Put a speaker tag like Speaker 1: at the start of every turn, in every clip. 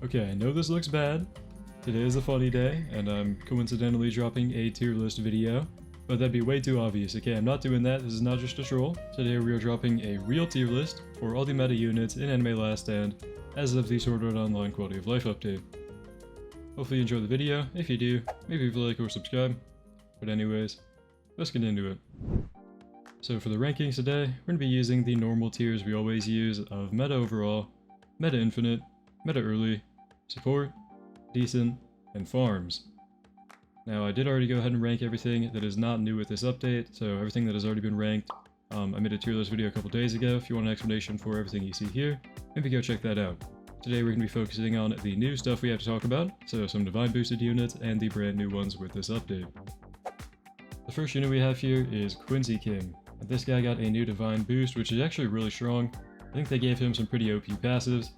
Speaker 1: Okay, I know this looks bad. Today is a funny day, and I'm coincidentally dropping a tier list video, but that'd be way too obvious. Okay, I'm not doing that. This is not just a troll. Today we are dropping a real tier list for all the meta units in Anime Last Stand as of the Sword Art Online Quality of Life update. Hopefully you enjoy the video. If you do, maybe leave a like or subscribe. But anyways, let's get into it. So for the rankings today, we're going to be using the normal tiers we always use of Meta Overall, Meta Infinite, Meta Early, Support, Decent, and Farms. Now I did already go ahead and rank everything that is not new with this update, so everything that has already been ranked, I made a tier list video a couple days ago. If you want an explanation for everything you see here, maybe go check that out. Today we're going to be focusing on the new stuff we have to talk about, so some divine boosted units and the brand new ones with this update. The first unit we have here is Quincy King. And this guy got a new divine boost, which is actually really strong. I think they gave him some pretty OP passives.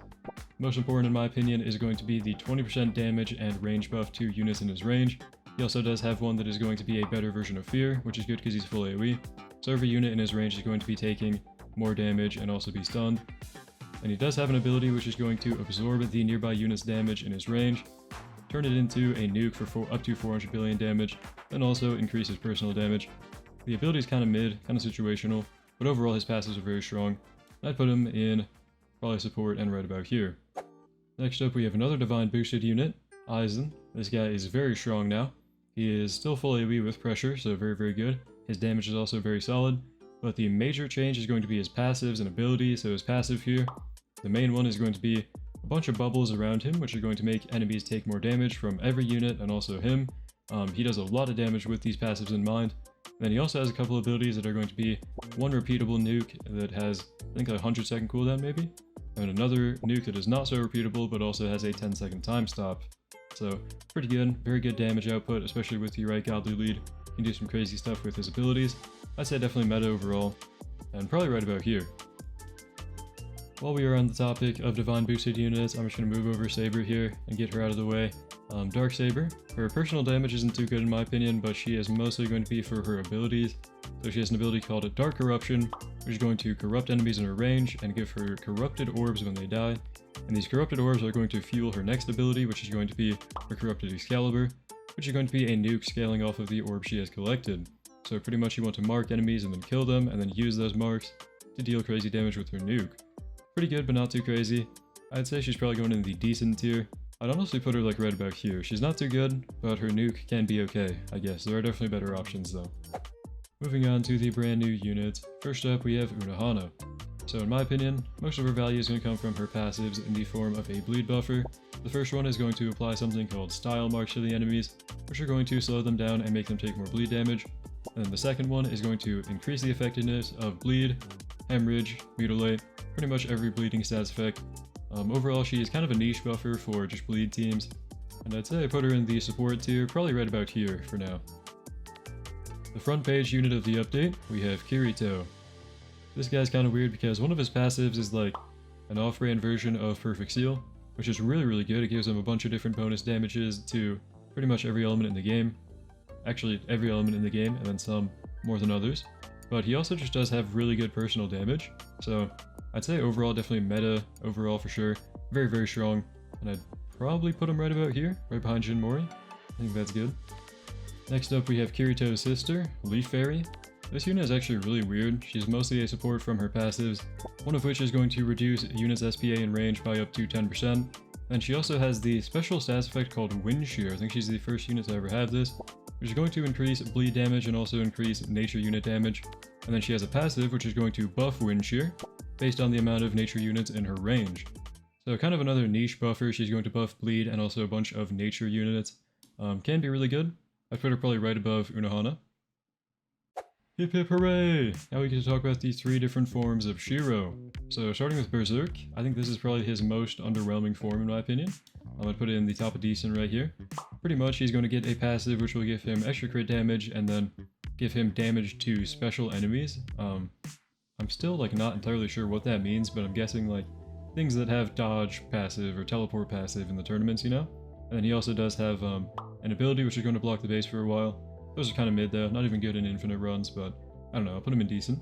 Speaker 1: Most important in my opinion is going to be the 20% damage and range buff to units in his range. He also does have one that is going to be a better version of Fear, which is good because he's full AoE. So every unit in his range is going to be taking more damage and also be stunned. And he does have an ability which is going to absorb the nearby unit's damage in his range, turn it into a nuke for up to 400 billion damage, and also increase his personal damage. The ability is kind of mid, kind of situational, but overall his passives are very strong. I'd put him in probably support and right about here. Next up we have another divine boosted unit, Aizen. This guy is very strong now. He is still full AoE with pressure, so very good. His damage is also very solid, but the major change is going to be his passives and abilities. So his passive here, the main one is going to be a bunch of bubbles around him, which are going to make enemies take more damage from every unit and also him. He does a lot of damage with these passives in mind. Then he also has a couple abilities that are going to be one repeatable nuke that has, I think, a 100-second cooldown maybe, and another nuke that is not so repeatable but also has a 10-second time stop. So pretty good, very good damage output, especially with the right godly lead. He can do some crazy stuff with his abilities. I'd say definitely meta overall, and probably right about here. While we are on the topic of divine boosted units, I'm just going to move over Saber here and get her out of the way. Dark Saber, her personal damage isn't too good in my opinion, but she is mostly going to be for her abilities. So she has an ability called Dark Corruption, which is going to corrupt enemies in her range and give her corrupted orbs when they die. And these corrupted orbs are going to fuel her next ability, which is going to be her Corrupted Excalibur, which is going to be a nuke scaling off of the orb she has collected. So pretty much you want to mark enemies and then kill them, and then use those marks to deal crazy damage with her nuke. Pretty good, but not too crazy. I'd say she's probably going in the decent tier. I'd honestly put her like right about here. She's not too good, but her nuke can be okay, I guess. There are definitely better options though. Moving on to the brand new units. First up we have Unohana. So in my opinion, most of her value is going to come from her passives in the form of a bleed buffer. The first one is going to apply something called style marks to the enemies, which are going to slow them down and make them take more bleed damage. And then the second one is going to increase the effectiveness of bleed, hemorrhage, mutilate, pretty much every bleeding stats effect. Overall, she is kind of a niche buffer for just bleed teams, and I'd say I put her in the support tier, probably right about here for now. The front page unit of the update, we have Kirito. This guy's kind of weird because one of his passives is like an off-brand version of Perfect Seal, which is really good. It gives him a bunch of different bonus damages to pretty much every element in the game. Actually, every element in the game, and then some more than others. But he also just does have really good personal damage, so I'd say overall definitely meta overall for sure. Very strong, and I'd probably put him right about here, right behind Jin Mori. I think that's good. Next up we have Kirito's sister, Leaf Fairy. This unit is actually really weird. She's mostly a support from her passives, one of which is going to reduce units' SPA in range by up to 10%. And she also has the special stats effect called Wind Shear. I think she's the first unit to ever have this, which is going to increase bleed damage and also increase nature unit damage. And then she has a passive which is going to buff Wind Shear, based on the amount of nature units in her range. So kind of another niche buffer. She's going to buff bleed and also a bunch of nature units. Can be really good. I'd put her probably right above Unohana. Hip hip hooray! Now we get to talk about the three different forms of Shiro. So starting with Berserk, I think this is probably his most underwhelming form in my opinion. I'm going to put it in the top of decent right here. Pretty much he's going to get a passive which will give him extra crit damage and then give him damage to special enemies. I'm still like not entirely sure what that means, but I'm guessing like things that have dodge passive or teleport passive in the tournaments, you know? And then he also does have an ability which is going to block the base for a while. Those are kind of mid though, not even good in infinite runs, but I don't know, I'll put him in decent.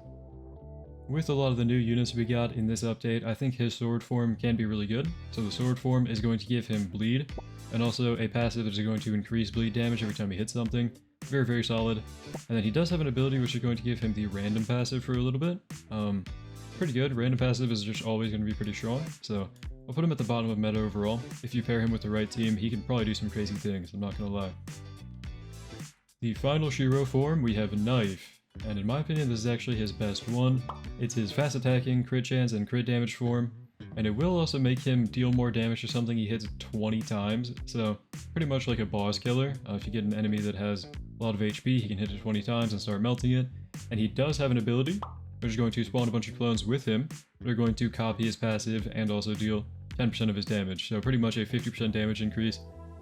Speaker 1: With a lot of the new units we got in this update, I think his sword form can be really good. So the sword form is going to give him bleed, and also a passive that is going to increase bleed damage every time he hits something. Very, very solid. And then he does have an ability which is going to give him the random passive for a little bit. Pretty good. Random passive is just always going to be pretty strong, so I'll put him at the bottom of meta overall. If you pair him with the right team, he can probably do some crazy things, I'm not gonna lie. The final Shiro form, we have Knife. And in my opinion, this is actually his best one. It's his fast attacking, crit chance, and crit damage form. And it will also make him deal more damage to something he hits 20 times. So, pretty much like a boss killer. If you get an enemy that has a lot of HP, he can hit it 20 times and start melting it. And he does have an ability, which is going to spawn a bunch of clones with him. They're going to copy his passive and also deal 10% of his damage. So pretty much a 50% damage increase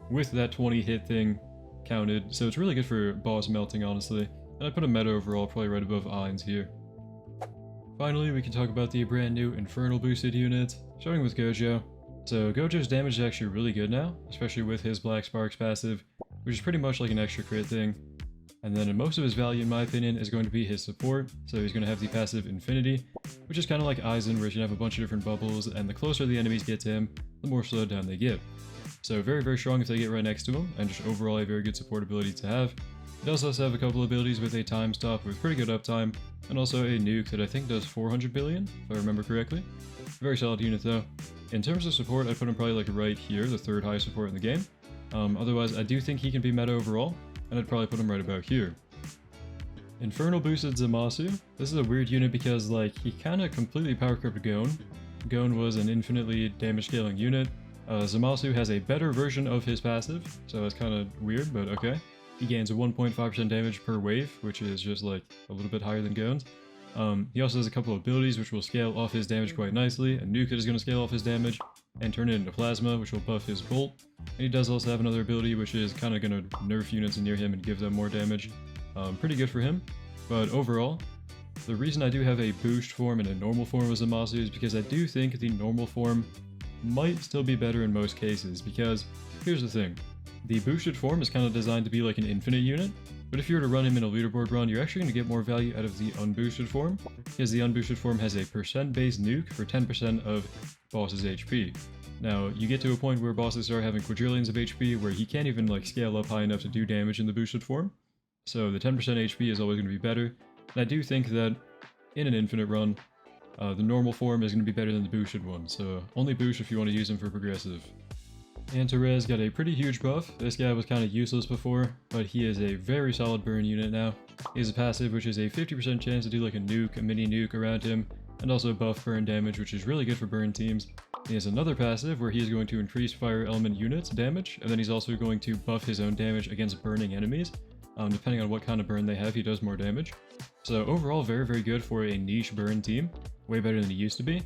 Speaker 1: with that 20 hit thing counted. So it's really good for boss melting, honestly. And I put a meta overall probably right above Ainz here. Finally, we can talk about the brand new Infernal boosted unit, starting with Gojo. So Gojo's damage is actually really good now, especially with his Black Sparks passive, which is pretty much like an extra crit thing. And then most of his value, in my opinion, is going to be his support. So he's going to have the passive Infinity, which is kind of like Aizen, where you can have a bunch of different bubbles, and the closer the enemies get to him, the more slowed down they get. So very, very strong if they get right next to him, and just overall a very good support ability to have. It does also have a couple abilities with a time stop with pretty good uptime, and also a nuke that I think does 400 billion, if I remember correctly. Very solid unit though. In terms of support, I'd put him probably like right here, the third highest support in the game. Otherwise, I do think he can be meta overall, and I'd probably put him right about here. Infernal boosted Zamasu. This is a weird unit because like he kind of completely power crept Gon. Gon was an infinitely damage scaling unit. Zamasu has a better version of his passive, so that's kind of weird, but okay. He gains a 1.5% damage per wave, which is just like a little bit higher than Gon's. He also has a couple of abilities which will scale off his damage quite nicely. A nuke is going to scale off his damage and turn it into plasma, which will buff his bolt. And he does also have another ability which is kind of going to nerf units near him and give them more damage. Pretty good for him. But overall, the reason I do have a boost form and a normal form of Zamasu is because I do think the normal form might still be better in most cases, because here's the thing. The boosted form is kind of designed to be like an infinite unit, but if you were to run him in a leaderboard run, you're actually going to get more value out of the unboosted form, because the unboosted form has a percent-based nuke for 10% of boss's HP. Now, you get to a point where bosses start having quadrillions of HP where he can't even like scale up high enough to do damage in the boosted form, so the 10% HP is always going to be better, and I do think that in an infinite run, the normal form is going to be better than the boosted one, so only boost if you want to use him for progressive. Antares got a pretty huge buff. This guy was kind of useless before, but he is a very solid burn unit now. He has a passive which is a 50% chance to do like a nuke, a mini nuke around him, and also buff burn damage, which is really good for burn teams. He has another passive where he is going to increase fire element units damage, and then he's also going to buff his own damage against burning enemies. Depending on what kind of burn they have, he does more damage. So overall, very, very good for a niche burn team. Way better than he used to be.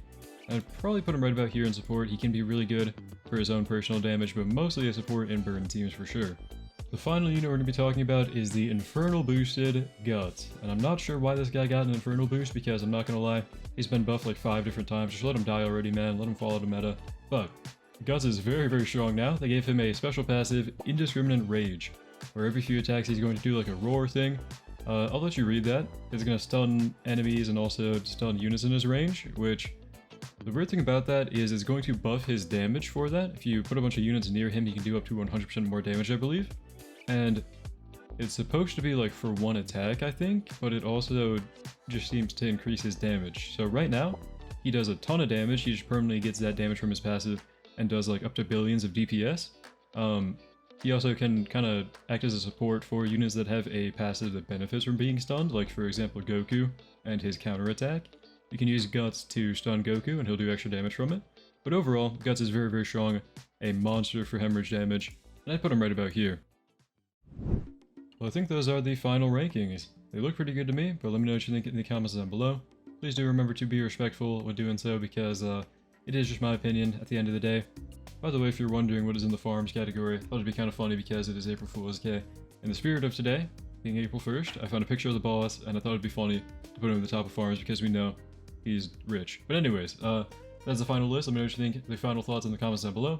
Speaker 1: I'd probably put him right about here in support. He can be really good for his own personal damage, but mostly a support in burn teams for sure. The final unit we're going to be talking about is the Infernal boosted Guts. And I'm not sure why this guy got an Infernal boost, because I'm not going to lie, he's been buffed like 5 different times. Just let him die already, man. Let him fall out of meta. But Guts is very, very strong now. They gave him a special passive, Indiscriminate Rage, where every few attacks he's going to do like a roar thing. I'll let you read that. It's going to stun enemies and also stun units in his range, which the weird thing about that is it's going to buff his damage for that. If you put a bunch of units near him, he can do up to 100% more damage, I believe. And it's supposed to be like for one attack, I think, but it also just seems to increase his damage. So right now, he does a ton of damage. He just permanently gets that damage from his passive and does like up to billions of DPS. He also can kind of act as a support for units that have a passive that benefits from being stunned, like for example Goku and his counterattack. You can use Guts to stun Goku and he'll do extra damage from it. But overall, Guts is very, very strong, a monster for hemorrhage damage, and I put him right about here. Well, I think those are the final rankings. They look pretty good to me, but let me know what you think in the comments down below. Please do remember to be respectful when doing so, because it is just my opinion at the end of the day. By the way, if you're wondering what is in the farms category, I thought it'd be kind of funny because it is April Fool's Day. In the spirit of today, being April 1st, I found a picture of the boss, and I thought it'd be funny to put him at the top of farms because we know he's rich. But anyways, that's the final list. Let me know what you think, the final thoughts in the comments down below.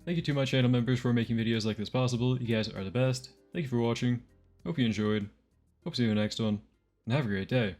Speaker 1: Thank you to my channel members for making videos like this possible. You guys are the best. Thank you for watching. Hope you enjoyed. Hope to see you in the next one. And have a great day.